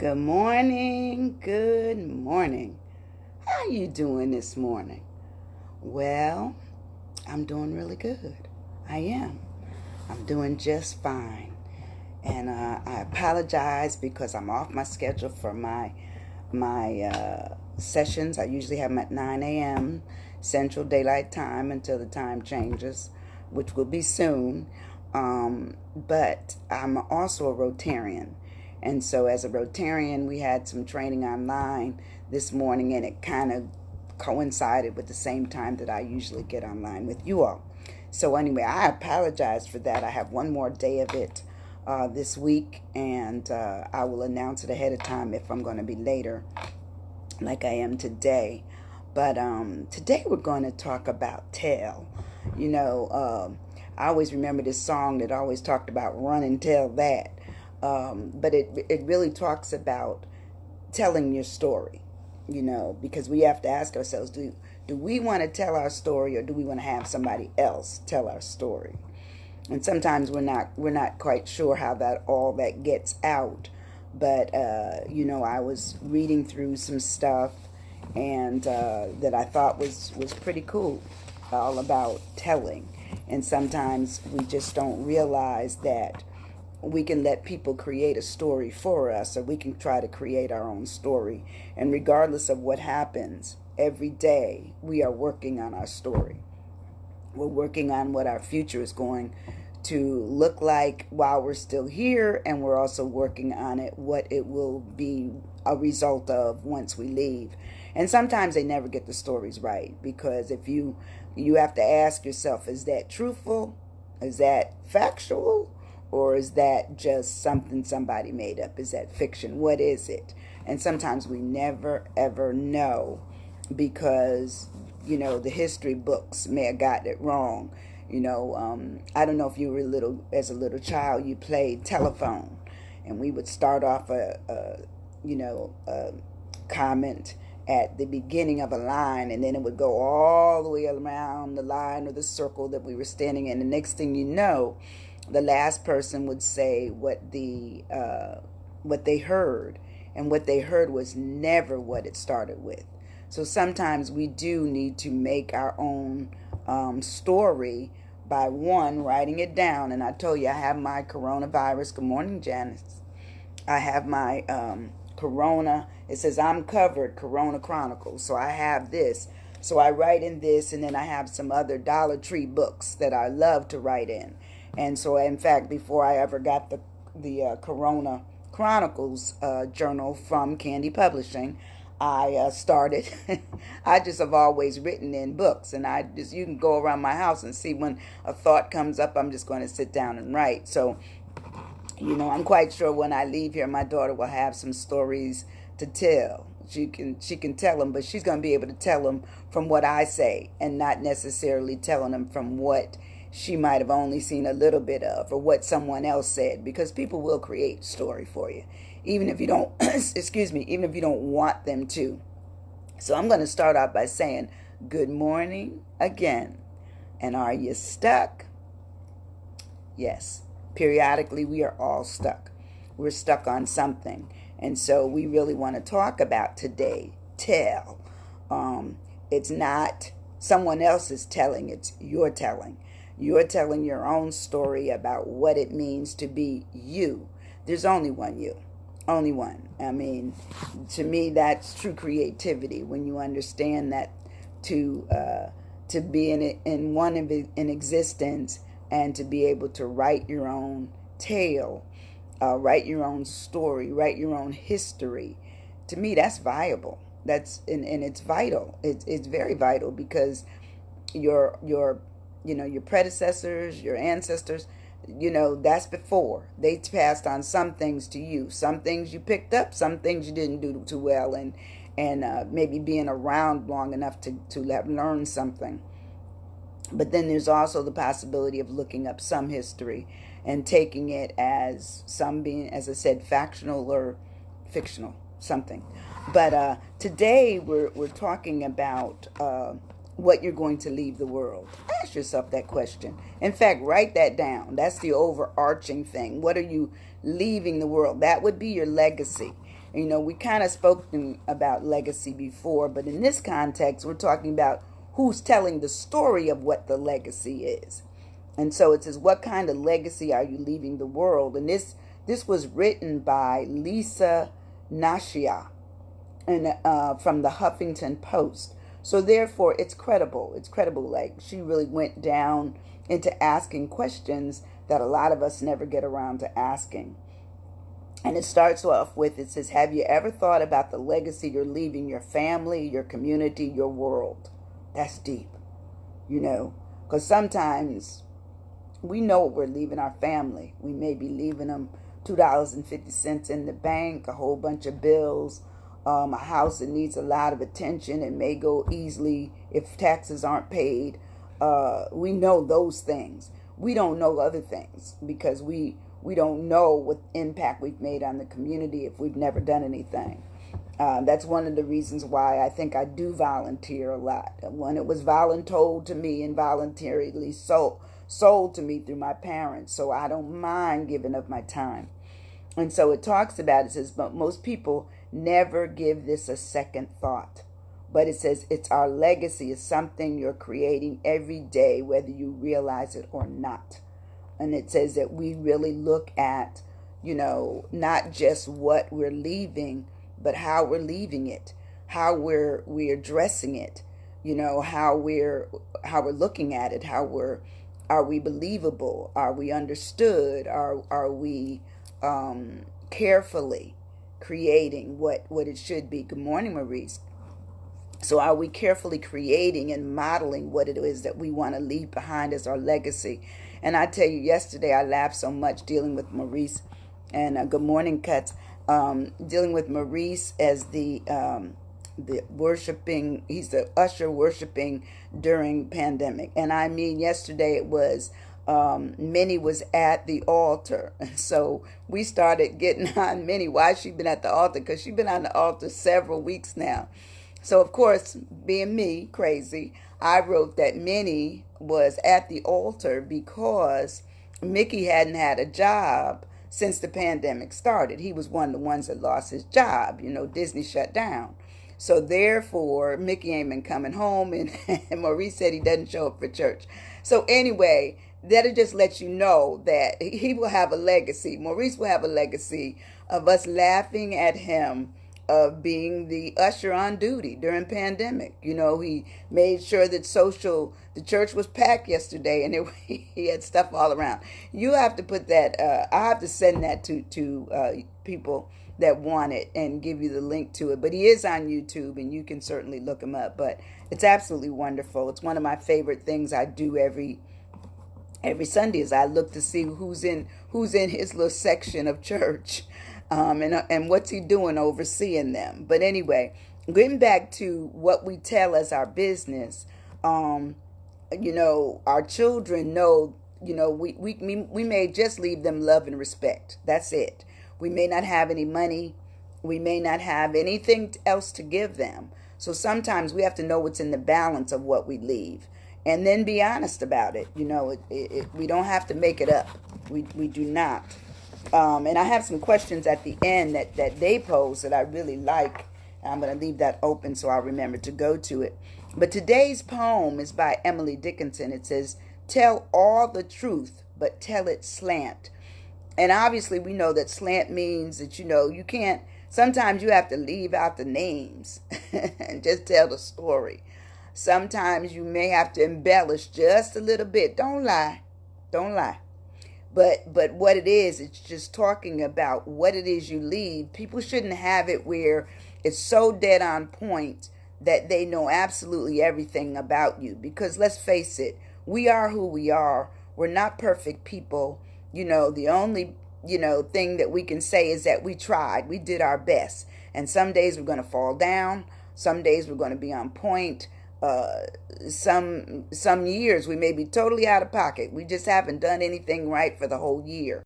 Good morning. Good morning. How you doing this morning? Well, I'm doing really good. I am. I'm doing just fine. And I apologize because I'm off my schedule for my sessions. I usually have them at 9 a.m. Central Daylight Time until the time changes, which will be soon. But I'm also a Rotarian. And so, as a Rotarian, we had some training online this morning, and it kind of coincided with the same time that I usually get online with you all. So, anyway, I apologize for that. I have one more day of it this week, and I will announce it ahead of time if I'm going to be later, like I am today. But today we're going to talk about tell. You know, I always remember this song that always talked about run and tell that. But it really talks about telling your story, because we have to ask ourselves, do we want to tell our story, or do we want to have somebody else tell our story? And sometimes we're not quite sure how that all that gets out. But I was reading through some stuff, and that I thought was pretty cool, all about telling. And sometimes we just don't realize that we can let people create a story for us, or we can try to create our own story. And regardless of what happens, every day we are working on our story. We're working on what our future is going to look like while we're still here, and we're also working on what it will be a result of once we leave. And sometimes they never get the stories right, because if you have to ask yourself, is that truthful? Is that factual? Or is that just something somebody made up? Is that fiction? What is it? And sometimes we never, ever know, because, the history books may have got it wrong. I don't know if you were as a little child, you played telephone. And we would start off a comment at the beginning of a line, and then it would go all the way around the line or the circle that we were standing in. The next thing you know, the last person would say what they heard, and what they heard was never what it started with. So sometimes we do need to make our own story by writing it down. And I told you I have my coronavirus. Good morning, Janice. I have my corona. It says I'm covered, Corona Chronicles. So I have this. So I write in this, and then I have some other Dollar Tree books that I love to write in. And so, in fact, before I ever got the Corona Chronicles journal from Candy Publishing, I started. I just have always written in books, and you can go around my house and see when a thought comes up, I'm just going to sit down and write. So, I'm quite sure when I leave here, my daughter will have some stories to tell. She can tell them, but she's going to be able to tell them from what I say, and not necessarily telling them from what she might have only seen a little bit of, or what someone else said, because people will create a story for you, even if you don't, even if you don't want them to. So I'm going to start out by saying, good morning again. And are you stuck? Yes. Periodically, we are all stuck. We're stuck on something. And so we really want to talk about today, tell. It's not someone else's telling, it's your telling. You're telling your own story about what it means to be you. There's only one you. Only one. I mean, to me, that's true creativity, when you understand that to be in existence, and to be able to write your own tale, write your own story, write your own history. To me, that's viable. And it's vital. It's very vital, because your predecessors, your ancestors, that's before. They passed on some things to you. Some things you picked up, some things you didn't do too well, and maybe being around long enough to have learned something. But then there's also the possibility of looking up some history and taking it as some being, as I said, factional or fictional, something. But today we're talking about what you're going to leave the world. Ask yourself that question. In fact, write that down. That's the overarching thing. What are you leaving the world? That would be your legacy. You know, we kind of spoken about legacy before, but in this context, we're talking about who's telling the story of what the legacy is. And so it says, what kind of legacy are you leaving the world? And this was written by Lisa Nashia and from the Huffington Post. So therefore, it's credible. It's credible. Like, she really went down into asking questions that a lot of us never get around to asking. And it starts off with, it says, have you ever thought about the legacy you're leaving your family, your community, your world? That's deep, you know, because sometimes we know what we're leaving our family. We may be leaving them $2.50 in the bank, a whole bunch of bills, a house that needs a lot of attention and may go easily if taxes aren't paid. We know those things. We don't know other things because we don't know what impact we've made on the community if we've never done anything. That's one of the reasons why I think I do volunteer a lot. When it was voluntold to me and voluntarily sold to me through my parents, so I don't mind giving up my time. And so it talks about, it says, but most people never give this a second thought. But it says it's our legacy is something you're creating every day, whether you realize it or not. And it says that we really look at, you know, not just what we're leaving, but how we're leaving it, how we're addressing it, you know, how we're looking at it, are we believable? Are we understood? Are we carefully creating what it should be? Good morning, Maurice. So are we carefully creating and modeling what it is that we want to leave behind as our legacy? And I tell you, yesterday I laughed so much dealing with Maurice, and good morning, Cuts, dealing with Maurice as the worshiping, he's the usher worshiping during pandemic. And I mean, yesterday it was, Minnie was at the altar. So we started getting on Minnie. Why she been at the altar? Because she's been on the altar several weeks now. So, of course, being me, crazy, I wrote that Minnie was at the altar because Mickey hadn't had a job since the pandemic started. He was one of the ones that lost his job. You know, Disney shut down. So, therefore, Mickey ain't been coming home, and Maurice said he doesn't show up for church. So, anyway, that'll just let you know that he will have a legacy. Maurice will have a legacy of us laughing at him, of being the usher on duty during pandemic. You know, he made sure that the church was packed yesterday, and he had stuff all around. You have to put that, I have to send that to people that want it and give you the link to it. But he is on YouTube, and you can certainly look him up. But it's absolutely wonderful. It's one of my favorite things I do every Sunday is I look to see who's in his little section of church. And what's he doing overseeing them? But anyway, getting back to what we tell as our business, you know, our children know, you know, we may just leave them love and respect. That's it. We may not have any money. We may not have anything else to give them. So sometimes we have to know what's in the balance of what we leave, and then be honest about it. You know, we don't have to make it up. We do not. And I have some questions at the end that they pose that I really like. I'm going to leave that open so I'll remember to go to it. But today's poem is by Emily Dickinson. It says, tell all the truth, but tell it slant. And obviously we know that slant means that, you know, you can't, sometimes you have to leave out the names and just tell the story. Sometimes you may have to embellish just a little bit. Don't lie. Don't lie. But what it is, it's just talking about what it is you leave. People shouldn't have it where it's so dead on point that they know absolutely everything about you. Because let's face it, we are who we are. We're not perfect people. You know, the only, you know, thing that we can say is that we tried. We did our best. And some days we're going to fall down. Some days we're going to be on point. Some years we may be totally out of pocket. We just haven't done anything right for the whole year.